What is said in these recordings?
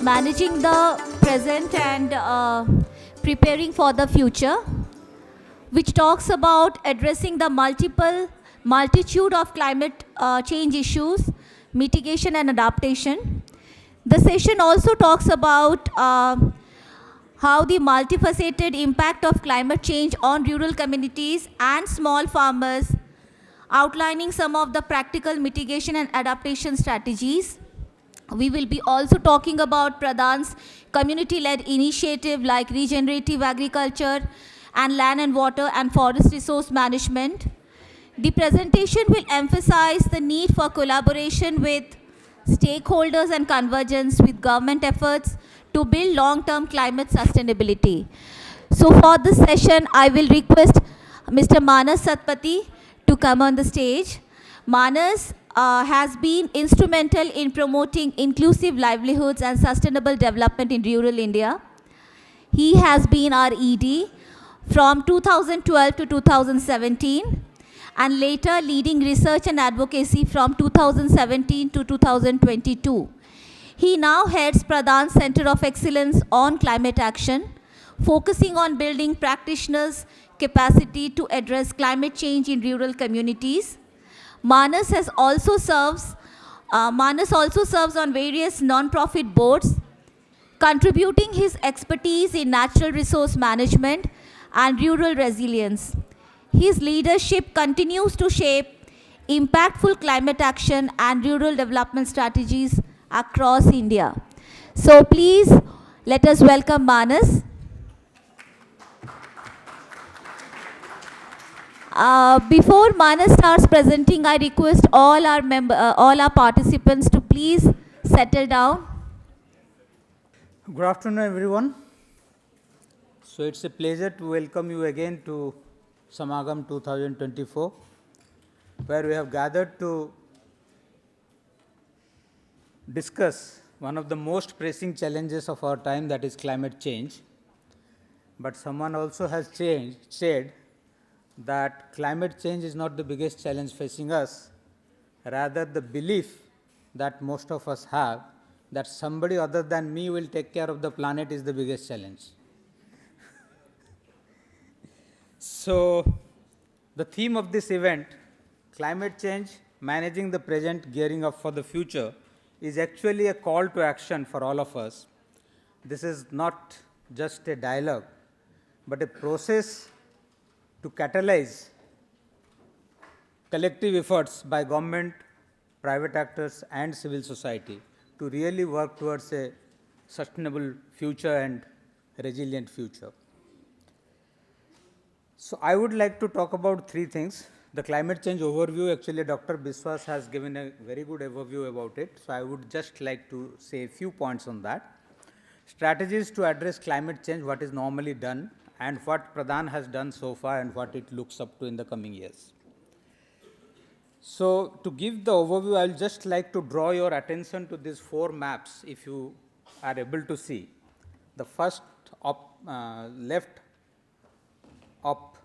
managing the present and preparing for the future, which talks about addressing the multitude of climate change issues, mitigation and adaptation. The session also talks about how the multifaceted impact of climate change on rural communities and small farmers, outlining some of the practical mitigation and adaptation strategies. We will be also talking about PRADAN's community-led initiative like regenerative agriculture and land and water and forest resource management. The presentation will emphasize the need for collaboration with stakeholders and convergence with government efforts to build long-term climate sustainability. So for this session, I will request Mr. Manas Satpathy to come on the stage. Manas has been instrumental in promoting inclusive livelihoods and sustainable development in rural India. He has been our ED from 2012 to 2017 and later leading research and advocacy from 2017 to 2022. He now heads PRADAN Center of Excellence on Climate Action, focusing on building practitioners' capacity to address climate change in rural communities. Manas also serves on various non-profit boards, contributing his expertise in natural resource management and rural resilience. His leadership continues to shape impactful climate action and rural development strategies across India. So please let us welcome Manas. Before Manas starts presenting, I request all our participants to please settle down. Good afternoon, everyone. So it's a pleasure to welcome you again to Samagam 2024, where we have gathered to discuss one of the most pressing challenges of our time, that is climate change. But someone also has said that climate change is not the biggest challenge facing us, rather the belief that most of us have that somebody other than me will take care of the planet is the biggest challenge. So the theme of this event, climate change, managing the present, gearing up for the future, is actually a call to action for all of us. This is not just a dialogue, but a process to catalyze collective efforts by government, private actors and civil society to really work towards a sustainable future and resilient future. So I would like to talk about three things. The climate change overview, actually Dr. Biswas has given a very good overview about it. So I would just like to say a few points on that. Strategies to address climate change, what is normally done, and what PRADAN has done so far and what it looks up to in the coming years. So to give the overview, I will just like to draw your attention to these four maps, if you are able to see. The first left up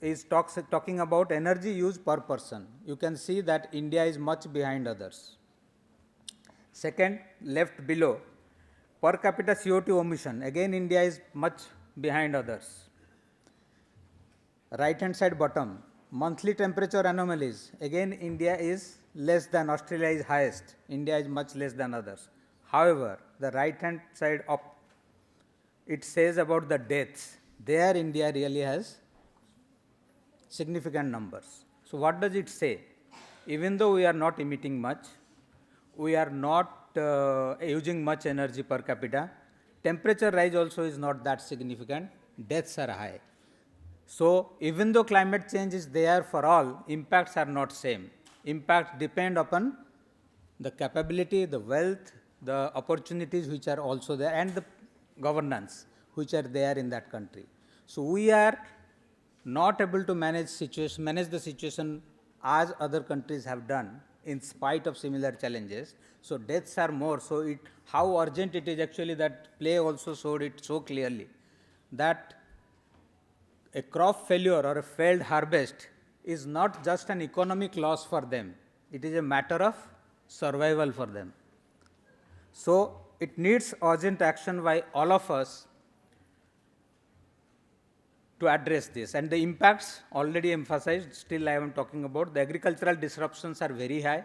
is talking about energy use per person. You can see that India is much behind others. Second, left below, per capita CO2 emission. Again, India is much behind others. Right hand side bottom, monthly temperature anomalies. Again, India is less than, Australia is highest. India is much less than others. However, the right hand side up, it says about the deaths. There India really has significant numbers. So what does it say? Even though we are not emitting much, we are not using much energy per capita, temperature rise also is not that significant, deaths are high. So even though climate change is there for all, impacts are not same. Impacts depend upon the capability, the wealth, the opportunities which are also there, and the governance which are there in that country. So we are not able to manage the situation as other countries have done in spite of similar challenges. So deaths are more. So how urgent it is, actually that play also showed it so clearly that a crop failure or a failed harvest is not just an economic loss for them. It is a matter of survival for them. So it needs urgent action by all of us to address this. And the impacts already emphasized, still I am talking about, the agricultural disruptions are very high.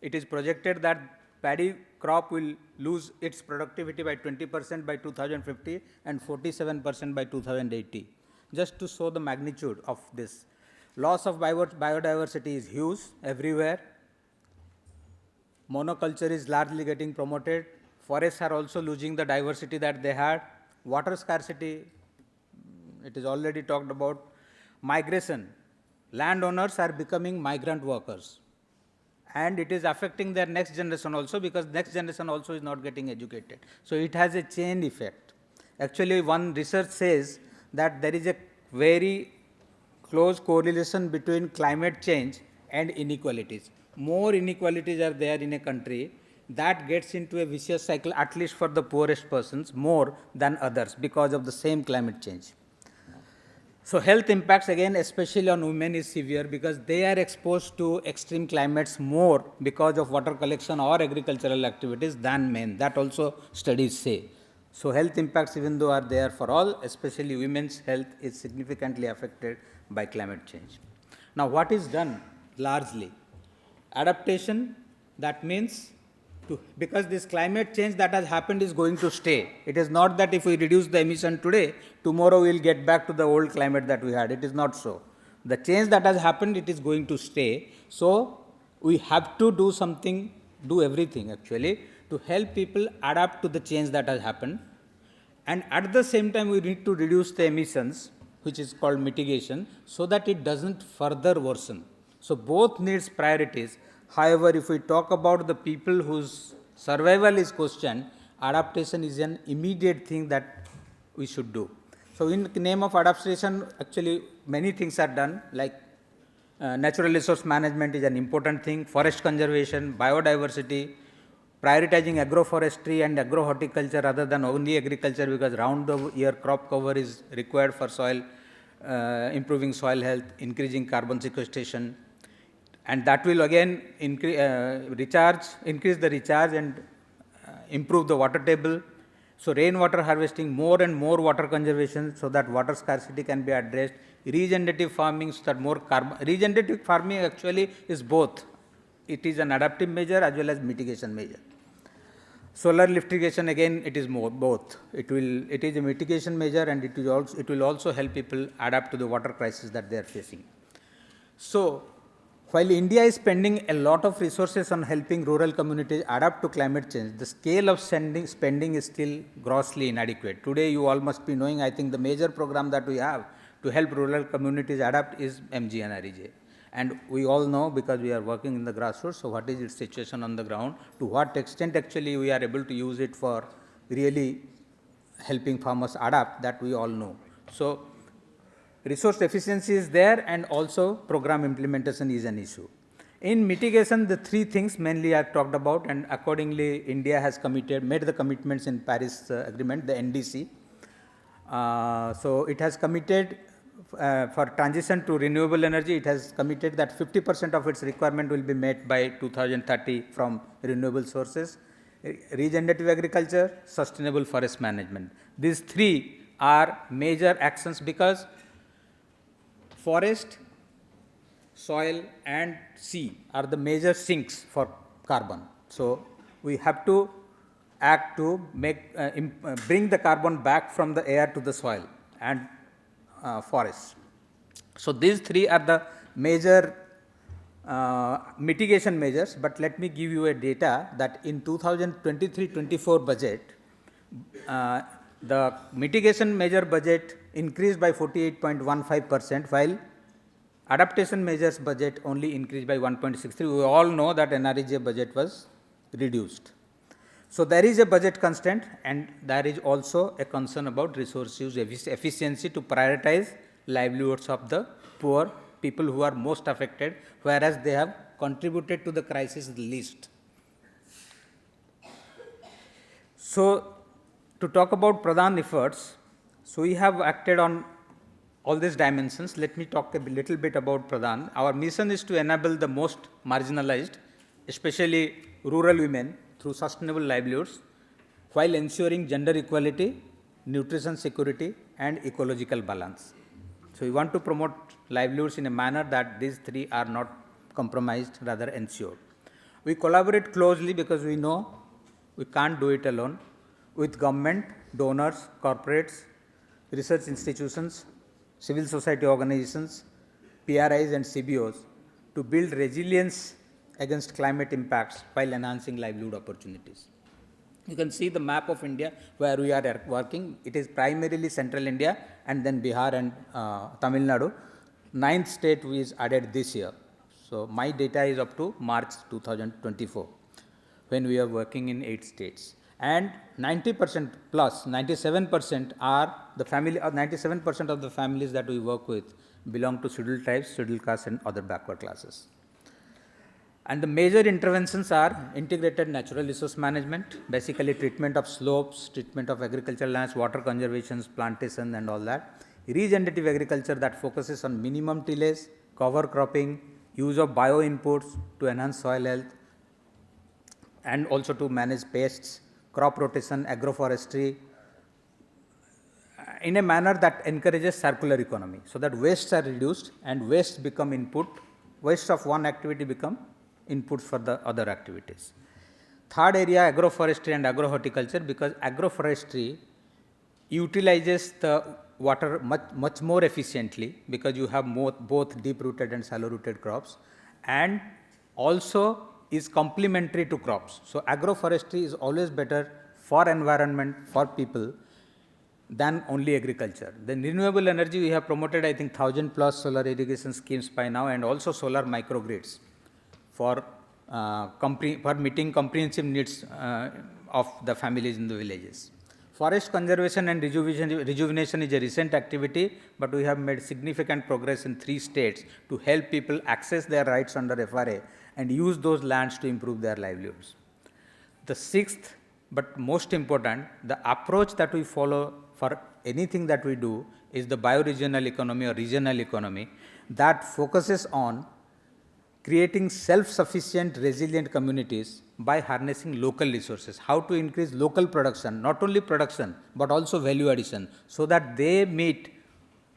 It is projected that paddy crop will lose its productivity by 20% by 2050 and 47% by 2080. Just to show the magnitude of this. Loss of biodiversity is huge everywhere. Monoculture is largely getting promoted. Forests are also losing the diversity that they had. Water scarcity, it is already talked about. Migration, landowners are becoming migrant workers. And it is affecting their next generation also, because next generation also is not getting educated. So it has a chain effect. Actually, one research says that there is a very close correlation between climate change and inequalities. More inequalities are there in a country, that gets into a vicious cycle, at least for the poorest persons, more than others, because of the same climate change. So health impacts, again, especially on women, is severe, because they are exposed to extreme climates more because of water collection or agricultural activities than men. That also studies say. So health impacts, even though are there for all, especially women's health is significantly affected by climate change. Now, what is done largely? Adaptation, that means because this climate change that has happened is going to stay. It is not that if we reduce the emission today, tomorrow we will get back to the old climate that we had. It is not so. The change that has happened, it is going to stay. So we have to do something, do everything actually, to help people adapt to the change that has happened. And at the same time, we need to reduce the emissions, which is called mitigation, so that it doesn't further worsen. So both needs priorities. However, if we talk about the people whose survival is questioned, adaptation is an immediate thing that we should do. So in the name of adaptation, actually many things are done, like natural resource management is an important thing, forest conservation, biodiversity, prioritizing agroforestry and agrohorticulture rather than only agriculture, because round the year crop cover is required for soil, improving soil health, increasing carbon sequestration. And that will again increase the recharge and improve the water table. So rainwater harvesting, more and more water conservation, so that water scarcity can be addressed. Regenerative farming, so that more carbon. Regenerative farming actually is both. It is an adaptive measure as well as mitigation measure. Solar lift irrigation, again, it is both. It is a mitigation measure, and it will also help people adapt to the water crisis that they are facing. So while India is spending a lot of resources on helping rural communities adapt to climate change, the scale of spending is still grossly inadequate. Today, you all must be knowing, I think the major program that we have to help rural communities adapt is MGNREJ. And we all know, because we are working in the grassroots, so what is its situation on the ground, to what extent actually we are able to use it for really helping farmers adapt, that we all know. So resource efficiency is there, and also program implementation is an issue. In mitigation, the three things mainly are talked about, and accordingly India has made the commitments in Paris Agreement, the NDC. So it has committed for transition to renewable energy, it has committed that 50% of its requirement will be met by 2030 from renewable sources, regenerative agriculture, sustainable forest management. These three are major actions, because forest, soil and sea are the major sinks for carbon. So we have to act to bring the carbon back from the air to the soil and forests. So these three are the major mitigation measures, but let me give you a data that in 2023-24 budget, the mitigation measure budget increased by 48.15%, while adaptation measures budget only increased by 1.63. We all know that NREJ budget was reduced. So there is a budget constraint, and there is also a concern about resource use efficiency to prioritize livelihoods of the poor people who are most affected, whereas they have contributed to the crisis the least. So to talk about PRADAN efforts, so we have acted on all these dimensions. Let me talk a little bit about PRADAN. Our mission is to enable the most marginalized, especially rural women, through sustainable livelihoods, while ensuring gender equality, nutrition security, and ecological balance. So we want to promote livelihoods in a manner that these three are not compromised, rather ensured. We collaborate closely because we know we can't do it alone with government, donors, corporates, research institutions, civil society organizations, PRIs and CBOs to build resilience against climate impacts while enhancing livelihood opportunities. You can see the map of India where we are working. It is primarily central India and then Bihar and Tamil Nadu. 9th state is added this year. So my data is up to March 2024 when we are working in 8 states. And 90% plus, 97% are the family, 97% of the families that we work with belong to scheduled tribes, scheduled castes and other backward classes. And the major interventions are integrated natural resource management, basically treatment of slopes, treatment of agricultural lands, water conservation, plantation and all that. Regenerative agriculture that focuses on minimum tillage, cover cropping, use of bio inputs to enhance soil health and also to manage pests, crop rotation, agroforestry in a manner that encourages circular economy so that wastes are reduced and waste become input, waste of one activity become inputs for the other activities. Third area, agroforestry and agrohorticulture, because agroforestry utilizes the water much more efficiently because you have both deep rooted and shallow rooted crops and also is complementary to crops. So agroforestry is always better for environment, for people than only agriculture. Then renewable energy, we have promoted I think 1000 plus solar irrigation schemes by now and also solar microgrids for meeting comprehensive needs of the families in the villages. Forest conservation and rejuvenation is a recent activity, but we have made significant progress in 3 states to help people access their rights under FRA and use those lands to improve their livelihoods. The 6th, but most important, the approach that we follow for anything that we do is the bioregional economy or regional economy that focuses on creating self-sufficient, resilient communities by harnessing local resources. How to increase local production, not only production, but also value addition, so that they meet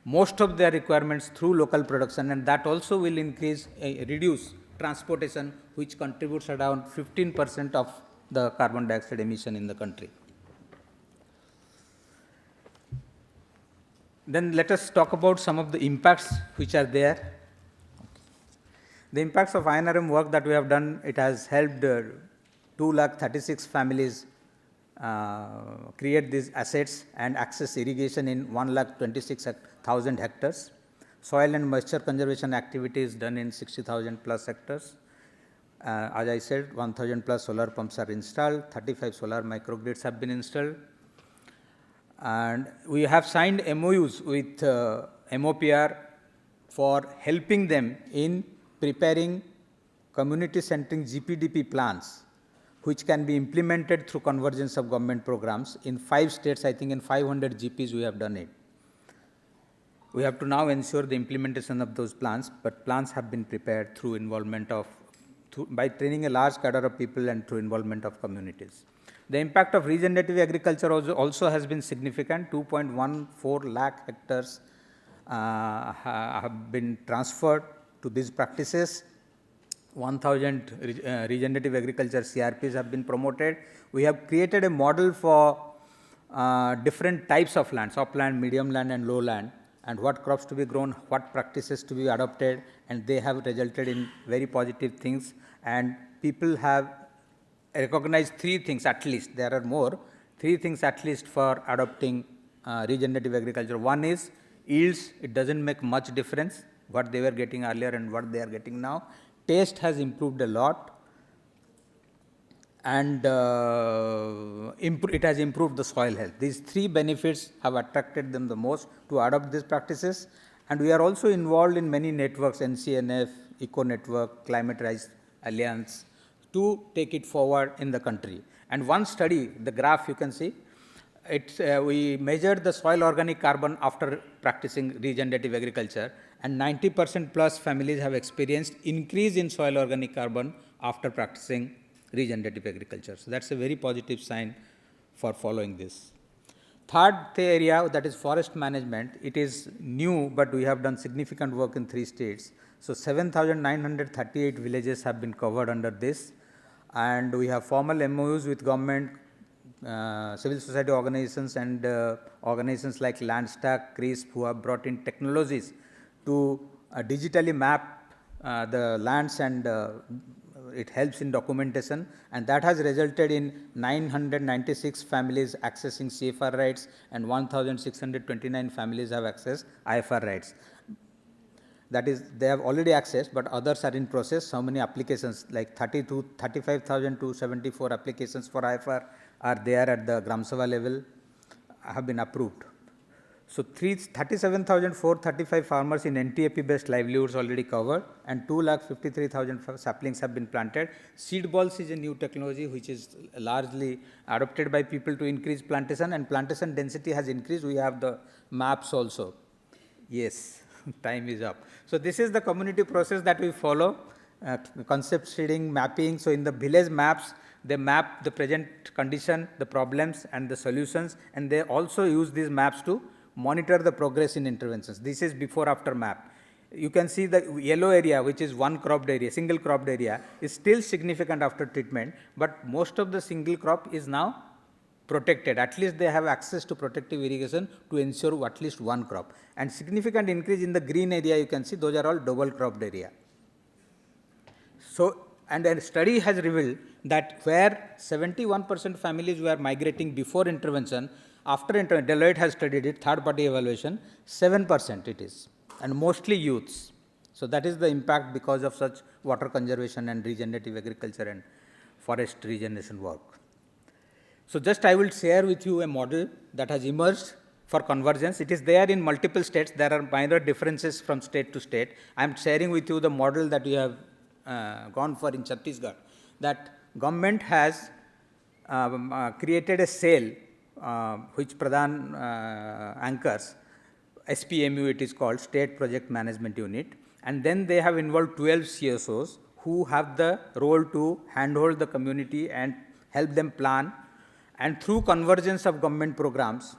most of their requirements through local production, and that also will reduce transportation, which contributes around 15% of the carbon dioxide emission in the country. Then let us talk about some of the impacts which are there. The impacts of INRM work that we have done, it has helped 236 families create these assets and access irrigation in 126,000 hectares. Soil and moisture conservation activities done in 60,000 plus hectares. As I said, 1,000 plus solar pumps are installed, 35 solar microgrids have been installed. And we have signed MOUs with MOPR for helping them in preparing community-centric GPDP plans, which can be implemented through convergence of government programs. In 5 states, I think in 500 GPs we have done it. We have to now ensure the implementation of those plans, but plans have been prepared through involvement of, by training a large cadre of people and through involvement of communities. The impact of regenerative agriculture also has been significant. 2.14 lakh hectares have been transferred to these practices. 1,000 regenerative agriculture CRPs have been promoted. We have created a model for different types of lands, upland, medium land and low land, and what crops to be grown, what practices to be adopted, and they have resulted in very positive things. And people have recognized 3 things at least, there are more, 3 things at least for adopting regenerative agriculture. One is yields, it doesn't make much difference what they were getting earlier and what they are getting now. Taste has improved a lot, and it has improved the soil health. These 3 benefits have attracted them the most to adopt these practices, and we are also involved in many networks, NCNF, Eco Network, Climate Rise Alliance, to take it forward in the country. And one study, the graph you can see, we measured the soil organic carbon after practicing regenerative agriculture, and 90% plus families have experienced increase in soil organic carbon after practicing regenerative agriculture. So that's a very positive sign for following this. Third area, that is forest management. It is new, but we have done significant work in 3 states. So 7,938 villages have been covered under this, and we have formal MOUs with government, civil society organizations, and organizations like Landstack, CRISP, who have brought in technologies to digitally map the lands, and it helps in documentation, and that has resulted in 996 families accessing CFR rights, and 1,629 families have accessed IFR rights. That is, they have already accessed, but others are in process. So many applications, like 35,274 applications for IFR are there at the Gram Sabha level, have been approved. So 37,435 farmers in NTAP based livelihoods already covered, and 2,53,000 saplings have been planted. Seed balls is a new technology which is largely adopted by people to increase plantation, and plantation density has increased. We have the maps also. Yes, time is up. So this is the community process that we follow, concept seeding, mapping. So in the village maps, they map the present condition, the problems and the solutions, and they also use these maps to monitor the progress in interventions. This is before after map. You can see the yellow area, which is one cropped area, single cropped area, is still significant after treatment, but most of the single crop is now protected. At least they have access to protective irrigation to ensure at least one crop. And significant increase in the green area, you can see those are all double cropped area. So, and a study has revealed that where 71% families were migrating before intervention, after intervention, Deloitte has studied it, third party evaluation, 7% it is, and mostly youths. So that is the impact because of such water conservation and regenerative agriculture and forest regeneration work. So just I will share with you a model that has emerged for convergence. It is there in multiple states. There are minor differences from state to state. I am sharing with you the model that we have gone for in Chhattisgarh, that government has created a cell which PRADAN anchors, SPMU it is called, State Project Management Unit, and then they have involved 12 CSOs who have the role to handhold the community and help them plan, and through convergence of government programs,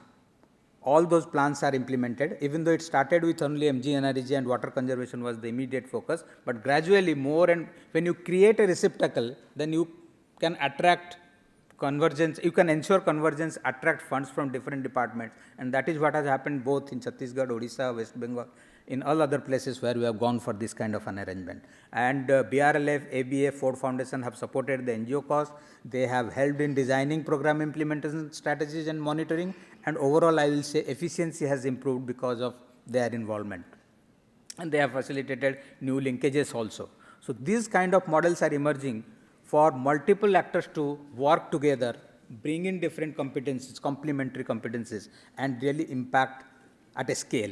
all those plans are implemented, even though it started with only MGNREG and water conservation was the immediate focus, but gradually more, and when you create a receptacle, then you can attract convergence, you can ensure convergence, attract funds from different departments, and that is what has happened both in Chhattisgarh, Odisha, West Bengal, in all other places where we have gone for this kind of an arrangement. And BRLF, ABA, Ford Foundation have supported the NGO cause. They have helped in designing program implementation strategies and monitoring, and overall I will say efficiency has improved because of their involvement. And they have facilitated new linkages also. So these kind of models are emerging for multiple actors to work together, bring in different competencies, complementary competencies, and really impact at a scale.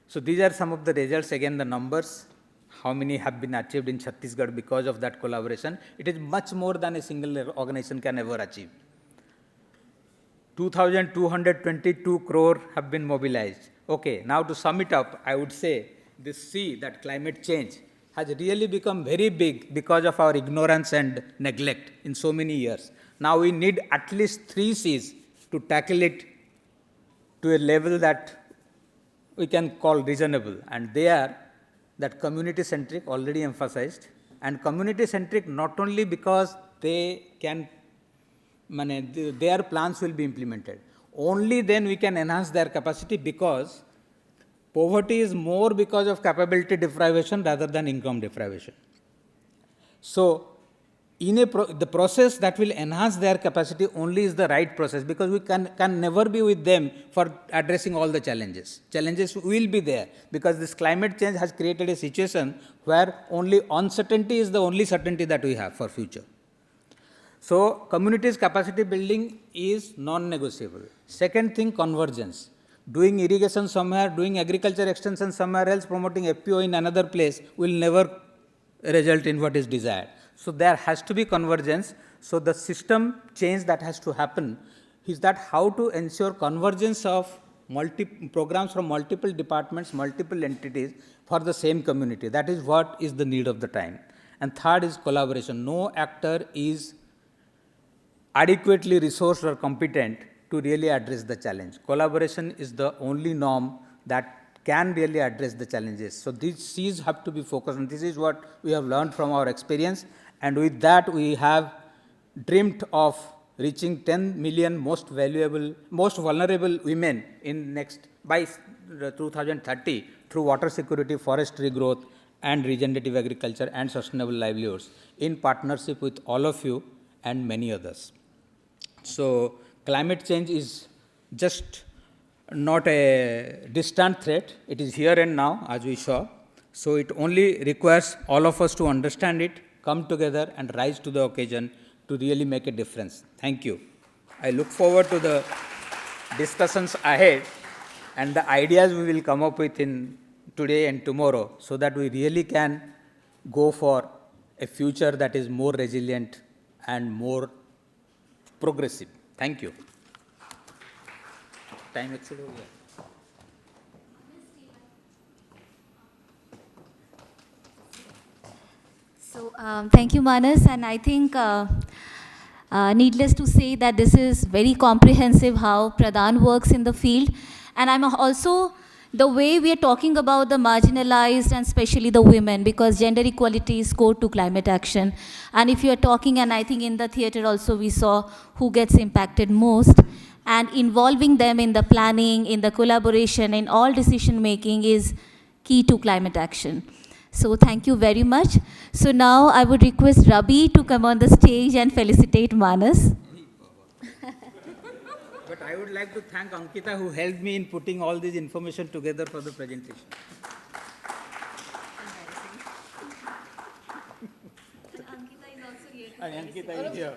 So these are some of the results, again the numbers, how many have been achieved in Chhattisgarh because of that collaboration. It is much more than a single organization can ever achieve. 2,222 crore have been mobilized. Okay, now to sum it up, I would say this C, that climate change, has really become very big because of our ignorance and neglect in so many years. Now we need at least 3 C's to tackle it to a level that we can call reasonable, and they are that community centric, already emphasized, and community centric not only because they can, their plans will be implemented, only then we can enhance their capacity, because poverty is more because of capability deprivation rather than income deprivation. So in the process that will enhance their capacity only is the right process, because we can never be with them for addressing all the challenges. Challenges will be there because this climate change has created a situation where only uncertainty is the only certainty that we have for future. So communities' capacity building is non-negotiable. Second thing, convergence. Doing irrigation somewhere, doing agriculture extension somewhere else, promoting FPO in another place will never result in what is desired. So there has to be convergence. So the system change that has to happen is that how to ensure convergence of programs from multiple departments, multiple entities for the same community. That is what is the need of the time. And third is collaboration. No actor is adequately resourced or competent to really address the challenge. Collaboration is the only norm that can really address the challenges. So these C's have to be focused on. This is what we have learned from our experience, and with that we have dreamt of reaching 10 million most vulnerable women in next by 2030 through water security, forestry growth, and regenerative agriculture and sustainable livelihoods in partnership with all of you and many others. So climate change is just not a distant threat, it is here and now, as we saw. So it only requires all of us to understand it, come together and rise to the occasion to really make a difference. Thank you. I look forward to the discussions ahead and the ideas we will come up with in today and tomorrow, so that we really can go for a future that is more resilient and more progressive. Thank you. Time exceed ho gaya. So, thank you, Manas, and I think needless to say that this is very comprehensive how PRADAN works in the field, and I'm also the way we are talking about the marginalized and especially the women, because gender equality is core to climate action. And if you are talking, and I think in the theater also we saw who gets impacted most, and involving them in the planning, in the collaboration, in all decision making is key to climate action. So thank you very much. So now I would request Rabi to come on the stage and felicitate Manas. But I would like to thank Ankita, who helped me in putting all this information together for the presentation. Ankita is also here. Ankita is here.